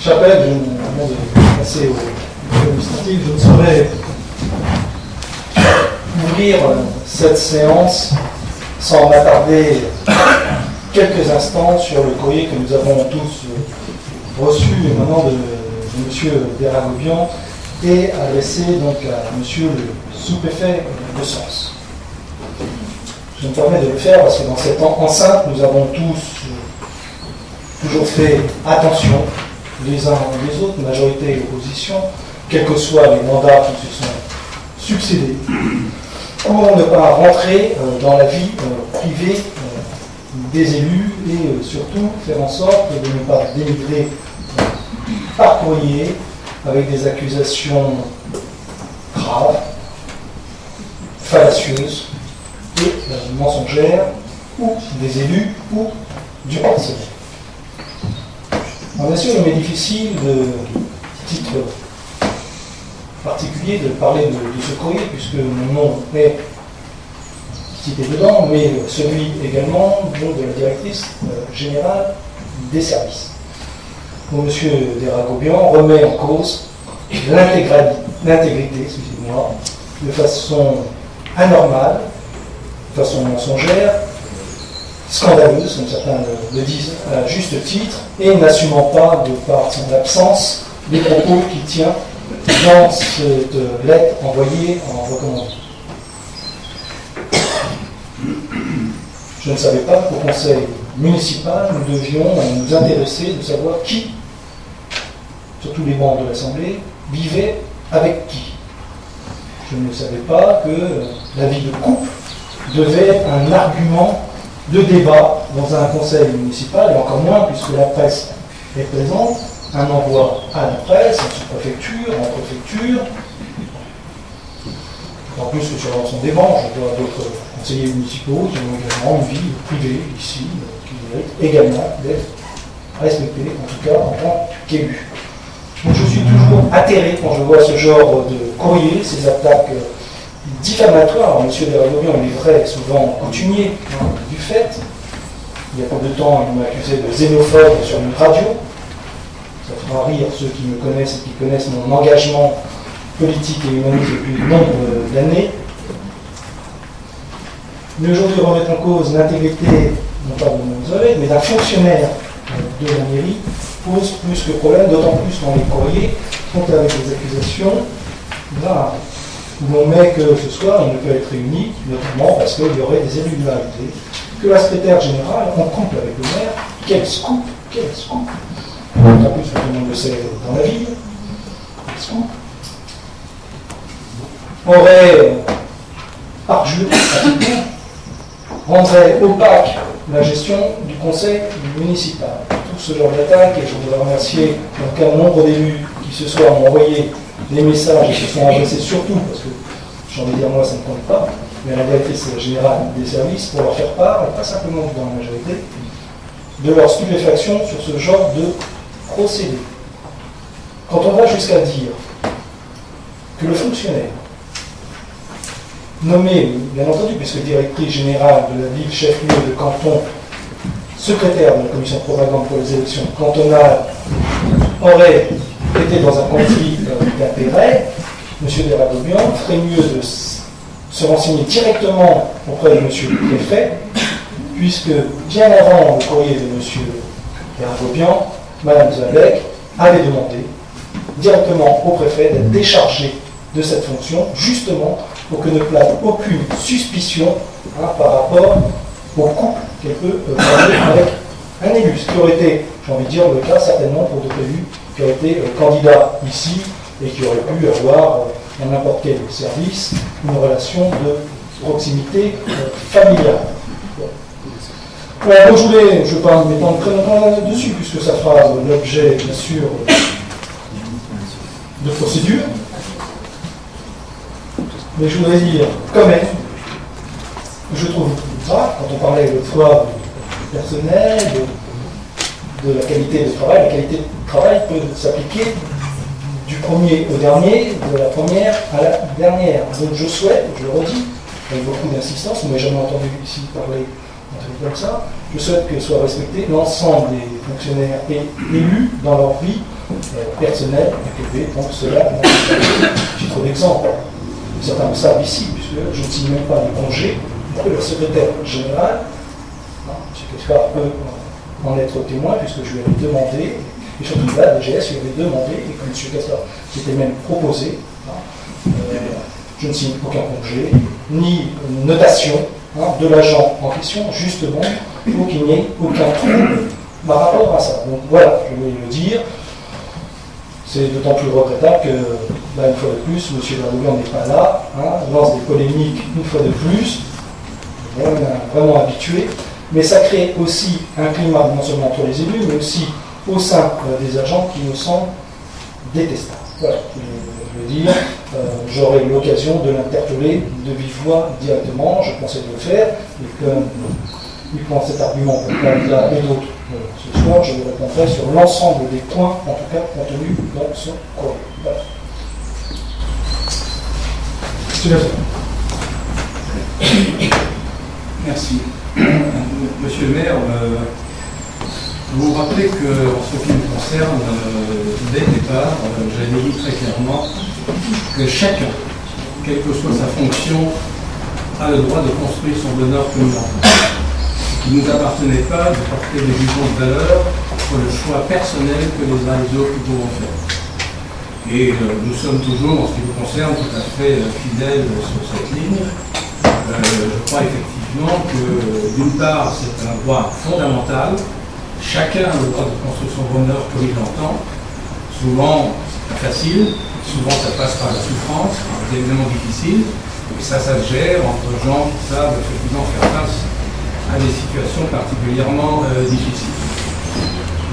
J'appelle, avant de passer au administratif, je ne saurais ouvrir cette séance sans m'attarder quelques instants sur le courrier que nous avons tous reçu maintenant de M. Deragobian et adressé donc à M. le sous-préfet de Sens. Je me permets de le faire parce que dans cette enceinte, nous avons tous toujours fait attention les uns les autres, majorité et opposition, quels que soient les mandats qui se sont succédés, pour ne pas rentrer dans la vie privée des élus et surtout faire en sorte de ne pas dénigrer par courrier avec des accusations graves, fallacieuses et mensongères, ou des élus ou du personnel. Bien sûr, il m'est difficile, de titre particulier, de parler de ce courrier, puisque mon nom est cité dedans, mais celui également de la directrice générale des services. Donc, M. Deragobian remet en cause l'intégrité, excusez-moi, de façon anormale, de façon mensongère, scandaleuse, comme certains le disent à juste titre, et n'assumant pas, de par son absence, les propos qu'il tient dans cette lettre envoyée en recommandé. Je ne savais pas qu'au conseil municipal, nous devions nous intéresser de savoir qui, sur tous les bancs de l'Assemblée, vivait avec qui. Je ne savais pas que la vie de couple devait être un argument de débat dans un conseil municipal, et encore moins puisque la presse est présente, un envoi à la presse, en sous-préfecture, en préfecture, en plus que sur l'ensemble des bancs, je vois d'autres conseillers municipaux qui ont également une vie privée ici, qui méritent également d'être respectés, en tout cas en tant qu'élus. Donc je suis toujours atterré quand je vois ce genre de courrier, ces attaques diffamatoires. Alors, M. Deragobian, il est vrai, souvent coutumier du fait. Il y a peu de temps, il m'a accusé de xénophobe sur une radio. Ça fera rire ceux qui me connaissent et qui connaissent mon engagement politique et humaniste depuis nombre d'années. Mais aujourd'hui, remettre en cause l'intégrité, non pas de mon collègue, mais d'un fonctionnaire de la mairie, pose plus que problème, d'autant plus quand les courriers sont avec des accusations graves. Où l'on met que ce soir, il ne peut être réuni, notamment parce qu'il y aurait des irrégularités, que la secrétaire générale, en couple avec le maire, quel scoop, en plus, tout le monde le sait dans la ville, quel scoop, aurait, par jeu, rendrait opaque la gestion du conseil municipal. Tout ce genre d'attaque, et je voudrais remercier donc un nombre d'élus qui ce soir m'ont envoyé des messages et qui sont adressés surtout, parce que j'ai envie de dire moi ça ne compte pas, mais à la directrice générale des services pour leur faire part, et pas simplement dans la majorité, de leur stupéfaction sur ce genre de procédé. Quand on va jusqu'à dire que le fonctionnaire nommé, bien entendu, puisque directrice générale de la ville chef-lieu de canton, secrétaire de la commission de propagande pour les élections cantonales, aurait été dans un conflit d'intérêts, M. Deragobian ferait mieux de se renseigner directement auprès de M. le préfet, puisque bien avant le courrier de M. Deragobian, Mme Zabec avait demandé directement au préfet d'être déchargé de cette fonction, justement pour que ne plane aucune suspicion par rapport au couple qu'elle peut former avec un élu, ce qui aurait été, j'ai envie de dire, le cas certainement pour d'autres élus qui auraient été candidats ici et qui auraient pu avoir dans n'importe quel service une relation de proximité familiale. Voilà, donc je ne vais pas m'étendre très longtemps là-dessus, puisque ça fera l'objet, bien sûr, de procédures. Mais je voudrais dire, quand même, je trouve grave, quand on parlait l'autre fois du personnel, de la qualité de travail. La qualité de travail peut s'appliquer du premier au dernier, de la première à la dernière. Donc je souhaite, je le redis, avec beaucoup d'insistance, vous ne m'avez jamais entendu ici parler d'un truc comme ça, je souhaite que soit respecté l'ensemble des fonctionnaires et élus dans leur vie personnelle et privée. Donc cela, j'ai trop d'exemples. Certains le savent ici, puisque je ne signe même pas les congés, que le secrétaire général, M. Kessler peut en être témoin, puisque je lui avais demandé, et surtout là, la DGS lui avait demandé, et que M. Kessler s'était même proposé, je ne signe aucun congé, ni notation de l'agent en question, justement, pour qu'il n'y ait aucun trouble par rapport à ça. Donc voilà, je voulais le dire. C'est d'autant plus regrettable que, une fois de plus, M. Verlougan n'est pas là, lance des polémiques une fois de plus, on est vraiment habitué, mais ça crée aussi un climat non seulement entre les élus, mais aussi au sein des agents qui nous semble détestable. Voilà, je veux dire, j'aurai l'occasion de l'interpeller de vive voix directement, je pensais de le faire, et comme il prend cet argument pour Canada et d'autres ce soir, je lui répondrai sur l'ensemble des points, en tout cas contenus dans son courrier. Voilà. Monsieur Lazare. Merci. Monsieur le maire, vous vous rappelez qu'en ce qui me concerne, dès le départ, j'avais dit très clairement que chacun, quelle que soit sa fonction, a le droit de construire son bonheur comme il l'entend. Il ne nous appartenait pas de porter des jugements de valeur sur le choix personnel que les uns et les autres pouvons faire. Et nous sommes toujours, en ce qui nous concerne, tout à fait fidèles sur cette ligne. Je crois effectivement que, d'une part, c'est un droit fondamental. Chacun a le droit de construire son bonheur comme il l'entend. Souvent, c'est pas facile. Souvent, ça passe par la souffrance, par des événements difficiles. Et ça se gère entre gens qui savent effectivement faire face à des situations particulièrement difficiles.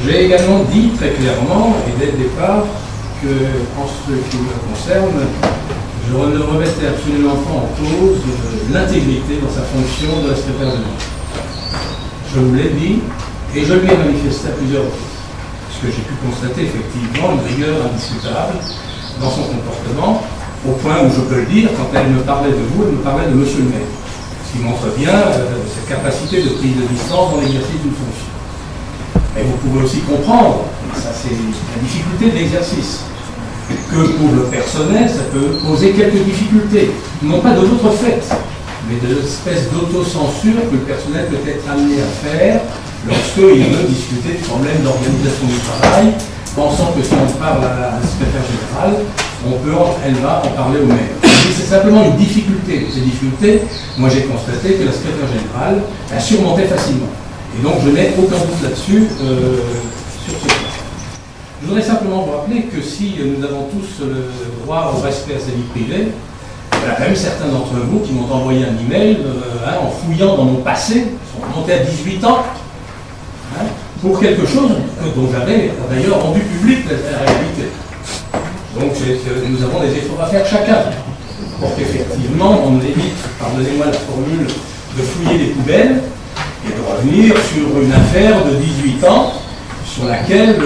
J'ai également dit très clairement, et dès le départ, que, en ce qui me concerne, je ne remettais absolument pas en cause l'intégrité dans sa fonction de secrétaire général. Je vous l'ai dit, et je lui ai manifesté à plusieurs reprises, puisque j'ai pu constater effectivement une rigueur indiscutable dans son comportement, au point où je peux le dire, quand elle me parlait de vous, elle me parlait de monsieur le maire. Ce qui montre bien cette capacité de prise de distance dans l'exercice d'une fonction. Mais vous pouvez aussi comprendre, et ça c'est la difficulté de l'exercice, que pour le personnel, ça peut poser quelques difficultés, non pas de votre fait, mais de l'espèce d'autocensure que le personnel peut être amené à faire lorsqu'il veut discuter de problèmes d'organisation du travail, pensant que si on parle à la secrétaire générale, elle va en parler au maire. C'est simplement une difficulté. Ces difficultés, moi j'ai constaté que la secrétaire générale la surmontait facilement. Et donc je n'ai aucun doute là-dessus sur ce point. Je voudrais simplement vous rappeler que si nous avons tous le droit au respect à sa vie privée, il y a même certains d'entre vous qui m'ont envoyé un email en fouillant dans mon passé, ils sont remontés à 18 ans, pour quelque chose dont j'avais d'ailleurs rendu public la réalité. Donc nous avons des efforts à faire chacun, pour qu'effectivement on évite, pardonnez-moi la formule, de fouiller les poubelles et de revenir sur une affaire de 18 ans sur laquelle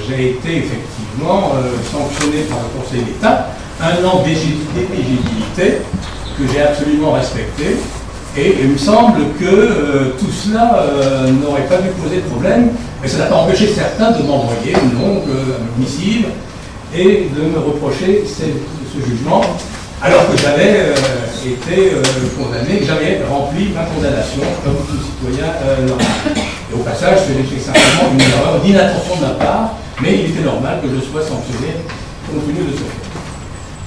j'ai été effectivement sanctionné par le Conseil d'État, un an d'éligibilité que j'ai absolument respecté, et il me semble que tout cela n'aurait pas dû poser de problème, mais ça n'a pas empêché certains de m'envoyer une longue missive et de me reprocher ce jugement, alors que j'avais été condamné, que j'avais rempli ma condamnation comme tout citoyen normal. Et au passage, c'est simplement une erreur d'inattention de ma part, mais il était normal que je sois sanctionné compte tenu de ce fait.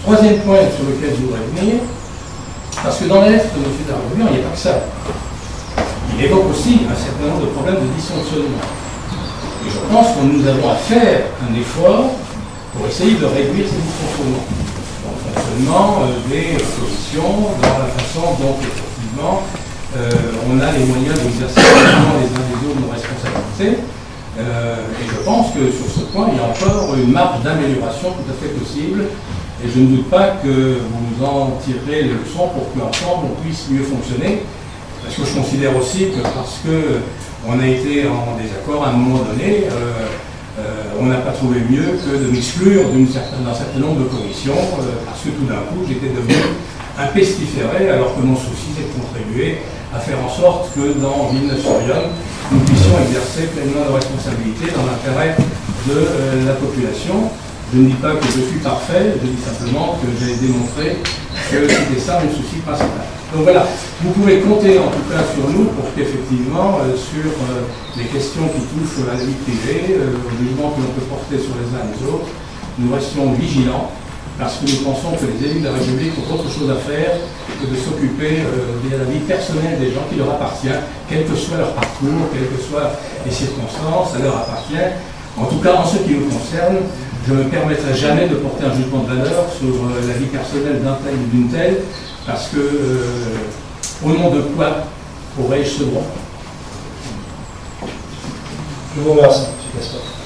Troisième point sur lequel je voudrais venir, parce que dans la lettre de M. Darbourian, il n'y a pas que ça. Il évoque aussi un certain nombre de problèmes de dysfonctionnement. Et je pense que nous avons à faire un effort pour essayer de réduire ces dysfonctionnements. Dans le fonctionnement des commissions, dans la façon dont effectivement on a les moyens d'exercer les uns des autres nos responsabilités. Et je pense que sur ce point, il y a encore une marge d'amélioration tout à fait possible. Et je ne doute pas que vous en tirerez les leçons pour qu'ensemble on puisse mieux fonctionner. Parce que je considère aussi que parce qu'on a été en désaccord à un moment donné, on n'a pas trouvé mieux que de m'exclure d'un certain nombre de commissions, parce que tout d'un coup j'étais devenu un pestiféré, alors que mon souci c'est de contribuer à faire en sorte que dans Villeneuve-sur-Yonne, nous puissions exercer pleinement nos responsabilités dans l'intérêt de la population. Je ne dis pas que je suis parfait, je dis simplement que j'ai démontré que c'était ça mon souci principal. Donc voilà, vous pouvez compter en tout cas sur nous pour qu'effectivement, sur les questions qui touchent à la vie privée, au jugement que l'on peut porter sur les uns et les autres, nous restions vigilants, parce que nous pensons que les élus de la République ont autre chose à faire que de s'occuper de la vie personnelle des gens qui leur appartient, quel que soit leur parcours, quelles que soient les circonstances, ça leur appartient. En tout cas, en ce qui nous concerne, je ne me permettrai jamais de porter un jugement de valeur sur la vie personnelle d'un tel ou d'une telle, parce que, au nom de quoi aurais-je ce droit? Je vous remercie, M. Gaspard.